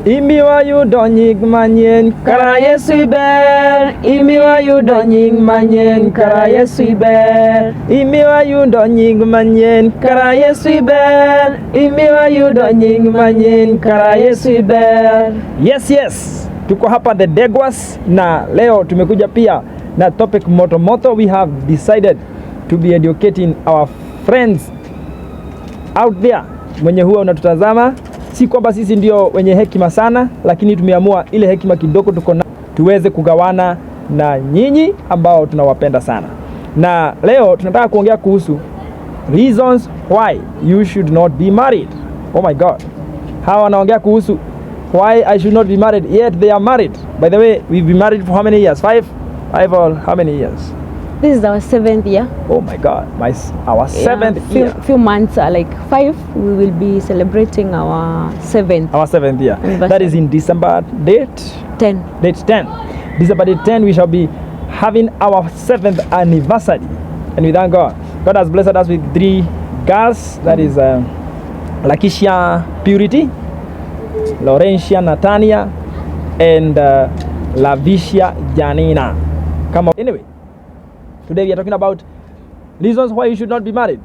Imiwa yu donyig manyen kara Yesu ber. Imiwa yu donyig manyen kara Yesu ber. Imiwa yu donyig manyen kara Yesu ber. Imiwa yu donyig manyen kara Yesu ber. Yes. Tuko hapa the Ndegwas na leo tumekuja pia na topic moto. We have decided to be educating our friends out there. Mwenye huwa unatutazama, si kwamba sisi ndio wenye hekima sana, lakini tumeamua ile hekima kidogo tuko na tuweze kugawana na nyinyi ambao tunawapenda sana. Na leo tunataka kuongea kuhusu reasons why you should not be married. Oh my God. Hawa wanaongea kuhusu why I should not be married, yet they are married. By the way, we've been married for how many years? Five or how many years? This is our 7th year. Oh my God, our 7th year. Few months, like 5, we will be celebrating our 7th. Our 7th year. That is in December date 10. Date 10. December date 10, we shall be having our 7th anniversary. And we thank God. God has blessed us with 3 girls. That is Lakeisha Purity, Laurentia Natania, and Lavisha Janina. Come on. Anyway, today we are talking about reasons why you should not be married.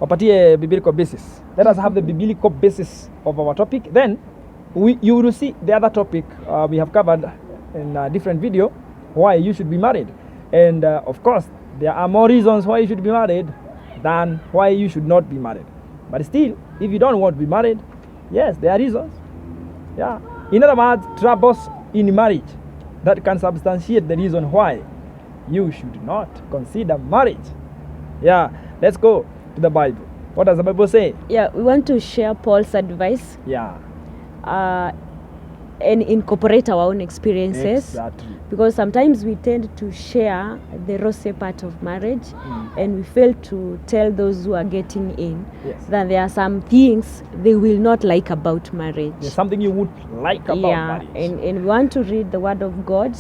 Wapatie biblical basis. Let us have the biblical basis of our topic. Then you will see the other topic we have covered in a different video, why you should be married. And of course, there are more reasons why you should be married than why you should not be married. But still, if you don't want to be married, yes, there are reasons. Yeah. In other words, troubles in marriage that can substantiate the reason why you should not consider marriage. Yeah, let's go to the Bible. What does the Bible say? Yeah, we want to share Paul's advice. Yeah. And incorporate our own experiences. Exactly. Because sometimes we tend to share the rosy part of marriage, and we fail to tell those who are getting in that there are some things they will not like about marriage. There's something you would like about marriage. And we want to read the Word of God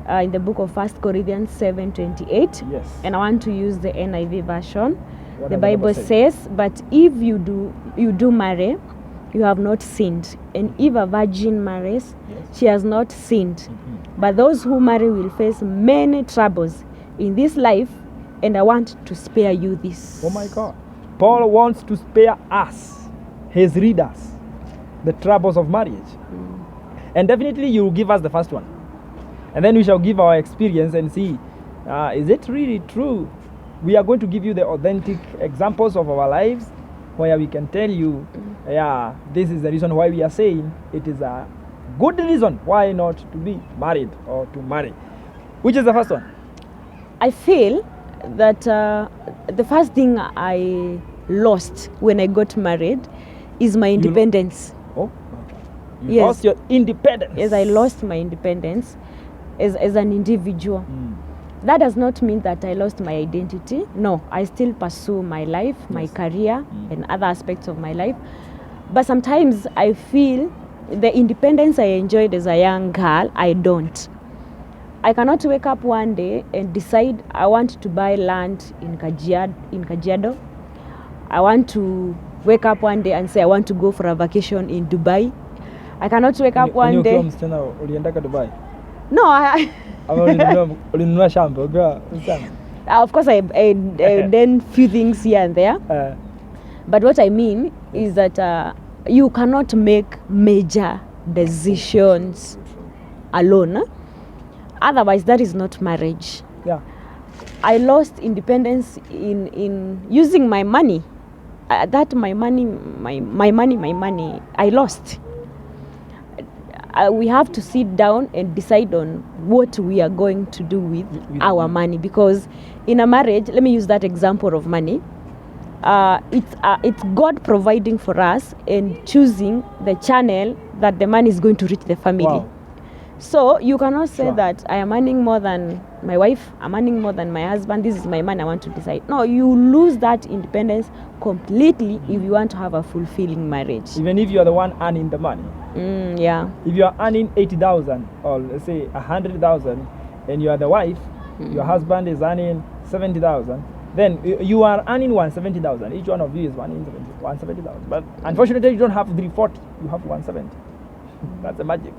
in the book of 1 Corinthians 7:28. Yes. And I want to use the NIV version. What the Bible says, but if you do marry, you have not sinned. And if a virgin marries, she has not sinned. But those who marry will face many troubles in this life, and I want to spare you this. Oh my God. Paul wants to spare us, his readers, the troubles of marriage. And definitely you will give us the first one. And then we shall give our experience and see, is it really true? We are going to give you the authentic examples of our lives where we can tell you, yeah, this is the reason why we are saying it is a good reason why not to be married or to marry. Which is the first one? I feel that the first thing I lost when I got married is my independence. You lost your independence. Yes, I lost my independence as an individual. That does not mean that I lost my identity. No, I still pursue my life, my career, and other aspects of my life. But sometimes I feel the independence I enjoyed as a young girl, I don't. I cannot wake up one day and decide I want to buy land in Kajiado. I want to wake up one day and say I want to go for a vacation in Dubai. I cannot wake up one day. Dubai? No, of course I done few things here and there. But what I mean is that you cannot make major decisions alone. Otherwise, that is not marriage. Yeah. I lost independence in using my money. My money, I lost. We have to sit down and decide on what we are going to do with our money. Because in a marriage, let me use that example of money. It's God providing for us and choosing the channel that the money is going to reach the family. Wow. So you cannot say that I am earning more than my wife, I'm earning more than my husband, this is my money, I want to decide. No, you lose that independence completely if you want to have a fulfilling marriage. Even if you are the one earning the money. Yeah. If you are earning 80,000 or let's say 100,000 and you are the wife, your husband is earning 70,000, then you are earning 170,000. Each one of you is earning 170,000. But unfortunately, you don't have 340. You have 170. That's the magic.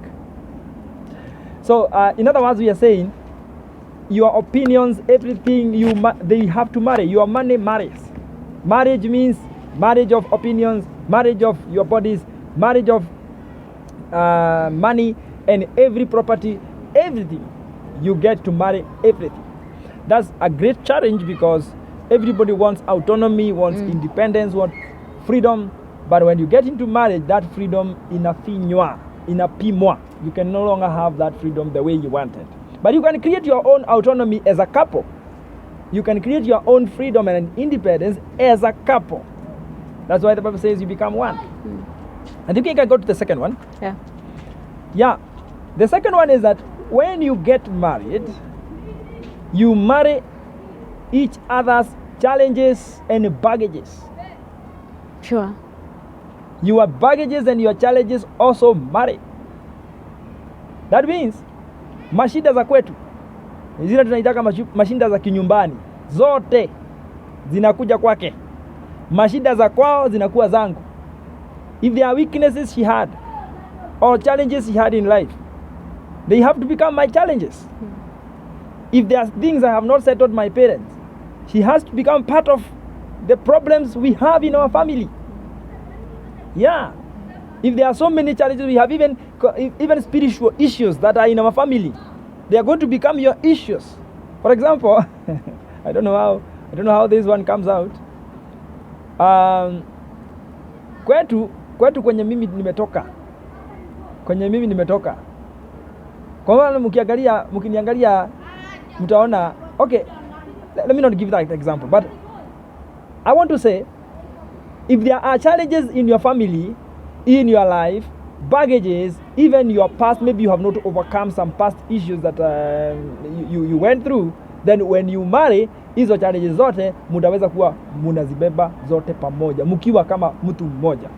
So, in other words, we are saying, your opinions, everything they have to marry. Your money marries. Marriage means marriage of opinions, marriage of your bodies, marriage of money, and every property, everything. You get to marry everything. That's a great challenge because everybody wants autonomy, wants independence, wants freedom. But when you get into marriage, that freedom inapimwa. You can no longer have that freedom the way you want it. But you can create your own autonomy as a couple. You can create your own freedom and independence as a couple. That's why the Bible says you become one. I think we can go to the second one. Yeah. The second one is that when you get married, you marry each other's challenges and baggages. Sure. Your baggages and your challenges also marry. That means mashida za kwetu, zile tunaitaka mashida za kinyumbani, zote zinakuja kwake. Mashida za kwao zinakuwa zangu. If there are weaknesses she had or challenges she had in life, they have to become my challenges. If there are things I have not settled my parents, she has to become part of the problems we have in our family. Yeah. If there are so many challenges, we have even spiritual issues that are in our family. They are going to become your issues. For example, I don't know how this one comes out. Kwetu kwenye mimi nimetoka. Kwa maana mkiniangalia mtaona, okay, let me not give that example, but I want to say, if there are challenges in your family, in your life, baggages, even your past, maybe you have not overcome some past issues that you went through, then when you marry, hizo challenges zote mutaweza kuwa munazibeba zote pamoja, mkiwa kama mtu mmoja.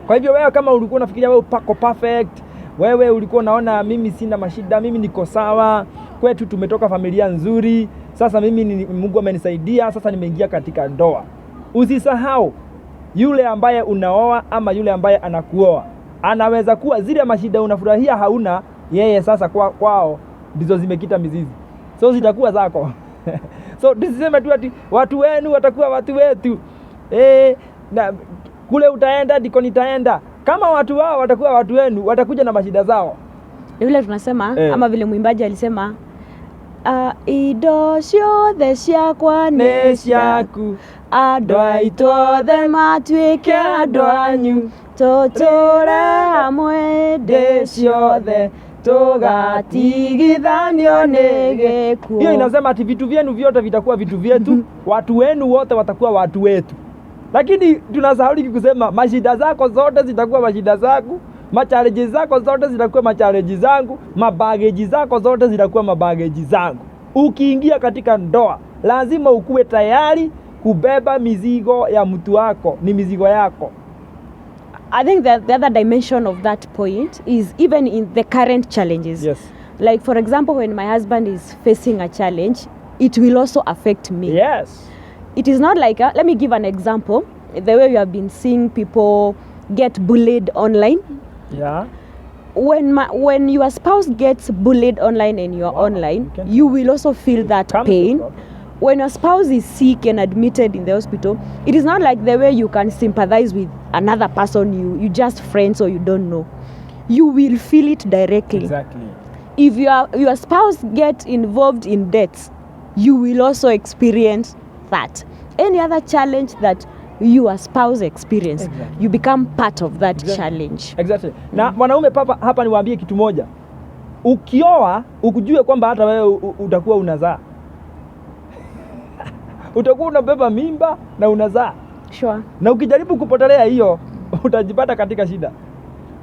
Kwa hivyo wewe kama ulikuwa unafikiria wewe pako perfect, wewe ulikuwa unaona mimi sina mashida, mimi niko sawa, kwetu tumetoka familia nzuri, sasa mimi Mungu amenisaidia, sasa nimeingia katika ndoa. Usisahau yule ambaye unaoa ama yule ambaye anakuoa, anaweza kuwa zile mashida unafurahia hauna, yeye sasa kwao ndizo zimekita mizizi, so zitakuwa zako. So tusiseme tu ati watu wenu watakuwa watu wetu, na kule utaenda ndiko nitaenda. Kama watu wao watakuwa watu wenu, watakuja na mashida zao. Yule tunasema ama vile mwimbaji alisema, ido ciothe ciakwa nĩ ciaku, andũ aitũ othe matuĩke andũ anyu, tũtũũre hamwe ndĩ ciothe, tugatigithanio nĩ gĩkuũ. Hiyo inasema ati vitu vyenu vyote vitakuwa vitu vyetu, watu wenu wote watakuwa watu wetu. Lakini tunasahau kusema mashida zako zote zitakuwa mashida zangu, machallenges zako zote zitakuwa machallenges zangu, mabageji zako zote zitakuwa mabageji zangu. Ukiingia katika ndoa, lazima ukuwe tayari kubeba mizigo ya mtu wako, ni mizigo yako. I think that the other dimension of that point is even in the current challenges. Yes. Like for example, when my husband is facing a challenge, it will also affect me. Yes. It is not like, let me give an example, the way we have been seeing people get bullied online. Yeah. When your spouse gets bullied online and you're online, you will also feel that pain. When your spouse is sick and admitted in the hospital, it is not like the way you can sympathize with another person you just friends or you don't know. You will feel it directly. Exactly. If your spouse gets involved in debts, you will also experience that. Any other challenge that your spouse experience, you become part of that challenge. Exactly. Na wanaume hapa niwaambie kitu moja. Ukioa, ukujue kwamba hata wewe utakuwa unazaa. Utakuwa unabeba mimba na unazaa. Sure. Na ukijaribu kupotelea hiyo, utajipata katika shida.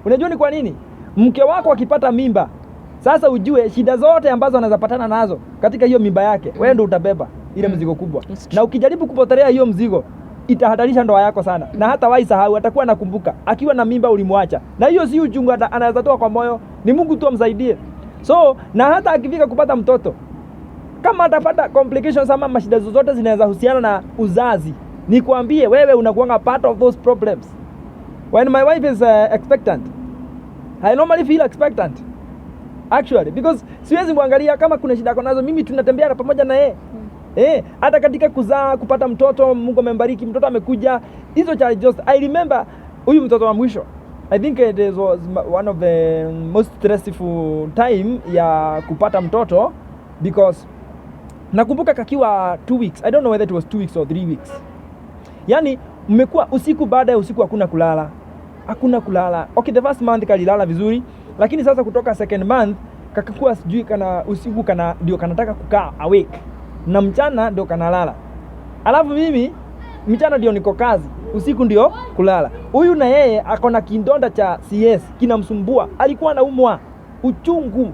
Unajua ni kwa nini? Mke wako akipata mimba, sasa ujue shida zote ambazo anazapatana nazo katika hiyo mimba yake, wewe ndio utabeba ile mzigo kubwa. Na ukijaribu kupotelea hiyo mzigo, itahatarisha ndoa yako sana. Na hata waisahau, atakuwa nakumbuka akiwa na mimba ulimwacha. Na hiyo si uchungu anaweza toa kwa moyo, ni Mungu tu amsaidie. So, na hata akifika kupata mtoto, kama atapata complications ama mashida zozote zinaweza husiana na uzazi, nikwambie wewe unakuanga part of those problems. When my wife is expectant, I normally feel expectant actually, because siwezi muangalia kama kuna shida nazo, mimi tunatembea pamoja na yeye. Hata katika kuzaa, kupata mtoto, Mungu amembariki, mtoto amekuja, hizo challenges. I remember huyu mtoto wa mwisho, I think it was one of the most stressful time ya kupata mtoto, because nakumbuka kakiwa 2 weeks, I don't know whether it was 2 weeks or 3 weeks. Yani mmekuwa usiku baada ya usiku hakuna kulala. Okay, the first month kalilala vizuri, lakini sasa kutoka second month kakakuwa sijui kana usiku kana ndio kanataka kukaa awake, na mchana ndio kanalala. Alafu mimi mchana ndio niko kazi, usiku ndio kulala. Huyu na yeye akona kindonda cha CS kinamsumbua, alikuwa anaumwa uchungu,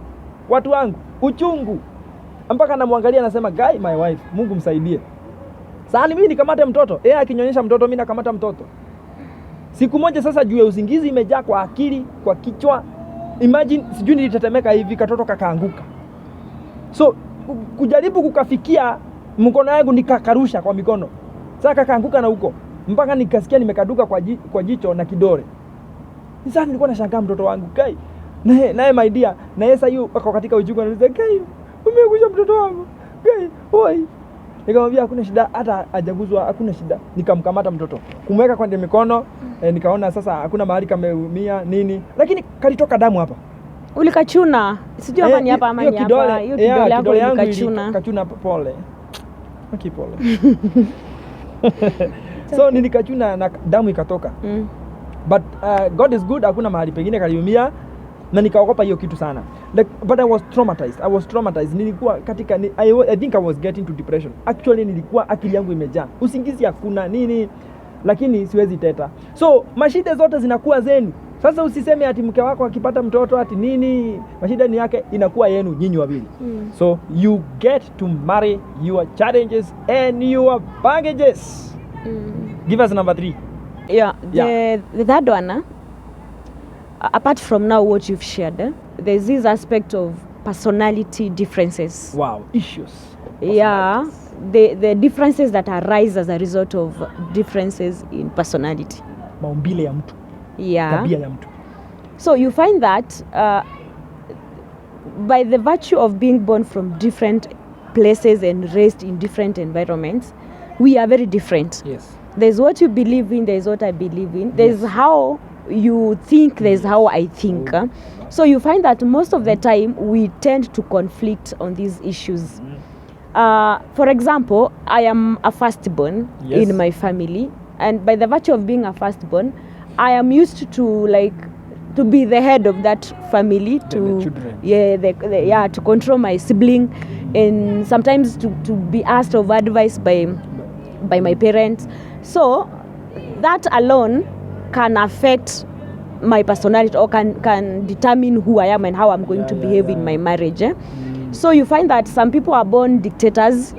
watu wangu, uchungu, mpaka namwangalia nasema guy, my wife, Mungu msaidie. Sasa mimi nikamata mtoto, yeye akinyonyesha mtoto, mimi nakamata mtoto. Siku moja sasa juu ya usingizi imejaa kwa akili, kwa kichwa, imagine sijui nilitetemeka hivi, katoto kakaanguka. So kujaribu kukafikia mkono wangu nikakarusha kwa mikono, sasa kakaanguka na huko mpaka nikasikia nimekaduka kwa jicho na kidole. Sasa nilikuwa nashangaa mtoto wangu kai, naye my dear, na yesa hiyo wako katika ujungu, ananiambia kai, umegusha mtoto wangu kai, oi. Nikamwambia hakuna shida, hata hajaguzwa, hakuna shida. Nikamkamata mtoto, kumweka kwenye mikono, nikaona sasa hakuna mahali kameumia nini, lakini kalitoka damu hapa. Ulikachuna? Sijui hapa ni hapa ama ni hapa. Hiyo kidole hapo ilikachuna. Kachuna pole. Okay, pole. So nilikachuna na damu ikatoka. But God is good, hakuna mahali pengine kaliumia, na nikaogopa hiyo kitu sana. Like, but I was traumatized. Nilikuwa katika I think I was getting to depression. Actually nilikuwa akili yangu imejaa. Usingizi hakuna nini, lakini siwezi teta. So mashida zote zinakuwa zenu. Sasa usiseme ati mke wako akipata mtoto ati nini, mashida ni yake, inakuwa yenu nyinyi wawili. So you get to marry your challenges and your baggages. Give us number 3. The third one, apart from now what you've shared, there's this aspect of personality differences. Wow, issues. Yeah, the differences that arise as a result of differences in personality. Maumbile ya mtu. Yeah. Tabia ya mtu. So you find that by the virtue of being born from different places and raised in different environments, we are very different. Yes. There's what you believe in, there's what I believe in, there's how you think, there's how I think. So you find that most of the time we tend to conflict on these issues. For example, I am a firstborn in my family, and by the virtue of being a firstborn, I am used to be the head of that family, to to control my sibling, and sometimes to be asked of advice by my parents. So that alone can affect my personality, or can determine who I am and how I'm going to behave in my marriage. So you find that some people are born dictators.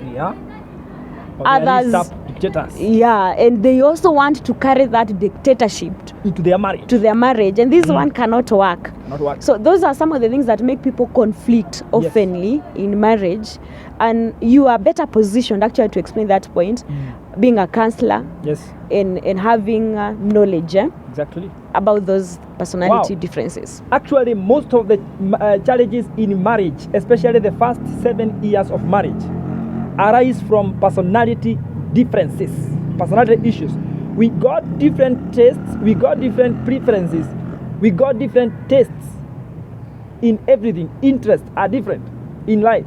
Others dictators. And they also want to carry that dictatorship into their marriage. And this one cannot work. So those are some of the things that make people conflict oftenly in marriage. And you are better positioned actually to explain that point, being a counselor, and having knowledge about those personality differences. Actually, most of the challenges in marriage, especially the first 7 years of marriage, arise from personality differences, personality issues. We got different tastes, we got different preferences, we got different tastes in everything. Interests are different in life.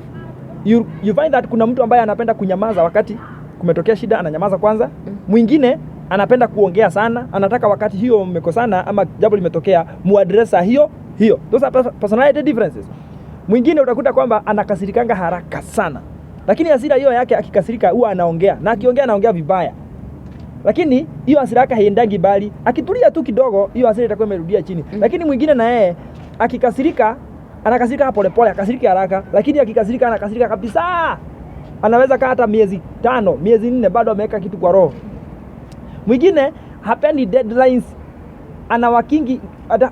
You find that kuna mtu ambaye anapenda kunyamaza wakati kumetokea shida, ananyamaza kwanza. Mwingine anapenda kuongea sana, anataka wakati hiyo mmekosana ama jambo limetokea muadresa hiyo. Those are personality differences. Mwingine utakuta kwamba anakasirikanga haraka sana, lakini hasira hiyo yake akikasirika huwa anaongea, na akiongea anaongea vibaya. Lakini hiyo hasira yake haiendagi bali, akitulia tu kidogo hiyo hasira itakuwa imerudia chini. Lakini mwingine na yeye akikasirika, anakasirika pole pole, akasirika haraka, lakini akikasirika anakasirika kabisa. Anaweza kaa hata miezi 5, miezi 4 bado ameweka kitu kwa roho. Mwingine hapendi deadlines, anawakingi,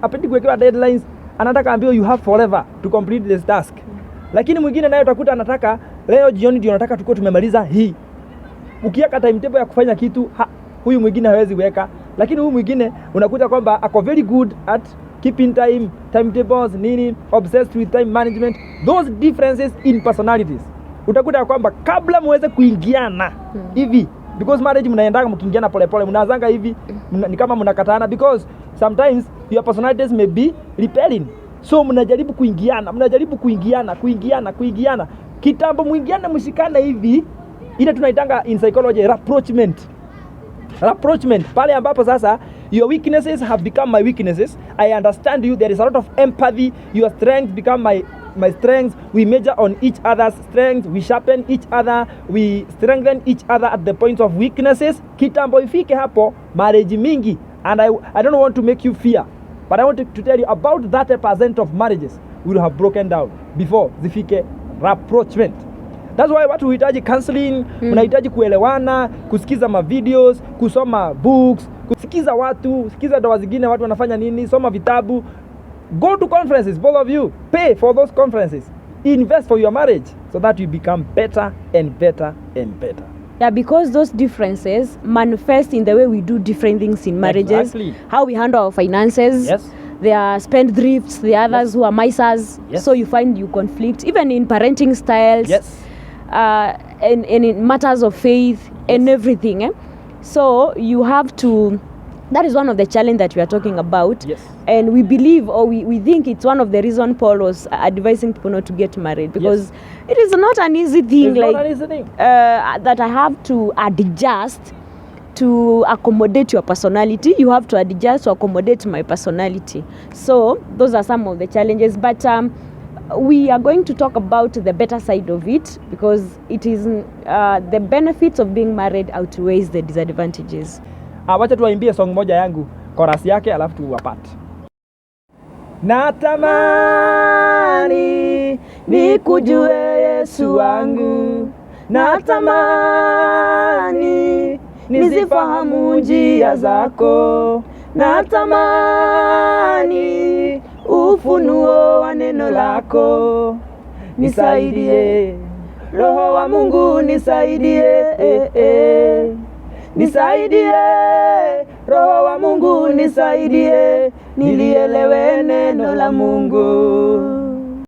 hapendi kuwekewa deadlines, anataka ambiwe you have forever to complete this task. Lakini mwingine naye utakuta anataka leo jioni ndio nataka tukue tumemaliza hii. Ukiweka timetable ya kufanya kitu, huyu mwingine hawezi weka, lakini huyu mwingine unakuta kwamba ako very good at keeping timetables, nini, obsessed with time management. Those differences in personalities, utakuta kwamba kabla muweze kuingiana hivi, because marriage mnaendaga mkiingiana pole pole, mnaanzanga hivi ni kama mnakatana, because sometimes your personalities may be repelling. So mnajaribu kuingiana, kitambo mwingiana mshikana hivi, ile tunaitanga in psychology rapprochement, pale ambapo sasa your weaknesses have become my weaknesses, I understand you, there is a lot of empathy, your strengths become my strengths, we measure on each other's strengths, we sharpen each other, we strengthen each other at the points of weaknesses. Kitambo ifike hapo, marriage mingi, and I don't want to make you fear, but I want to tell you about 30% of marriages will have broken down before zifike rapprochement. That's why watu huhitaji counseling, unahitaji kuelewana, kusikiza ma videos, kusoma books, kusikiza watu, sikiza dawa zingine watu wanafanya nini, soma vitabu, go to conferences, both of you, pay for those conferences, invest for your marriage so that you become better and better and better. Yeah, because those differences manifest in the way we do different things in marriages. Exactly. How we handle our finances. Yes. There are spendthrifts, the others who are misers. Yes. So you find you conflict, even in parenting styles. Yes. And in matters of faith and everything. So you have to, that is one of the challenges that we are talking about. Yes. And we believe, or we think it's one of the reasons Paul was advising people not to get married, because it is not an easy thing. It's not an easy thing. That I have to adjust to accommodate your personality. You have to adjust to accommodate my personality. So those are some of the challenges. But we are going to talk about the better side of it, because it is the benefits of being married outweighs the disadvantages. Wacha tuwaimbie song moja yangu, chorus yake, alafu tuwapate. Natamani nikujue Yesu wangu, natamani nizifahamu njia zako, natamani ufunuo wa neno lako, nisaidie Roho wa Mungu, nisaidie, nisaidie Roho wa Mungu, nisaidie nilielewe neno la Mungu.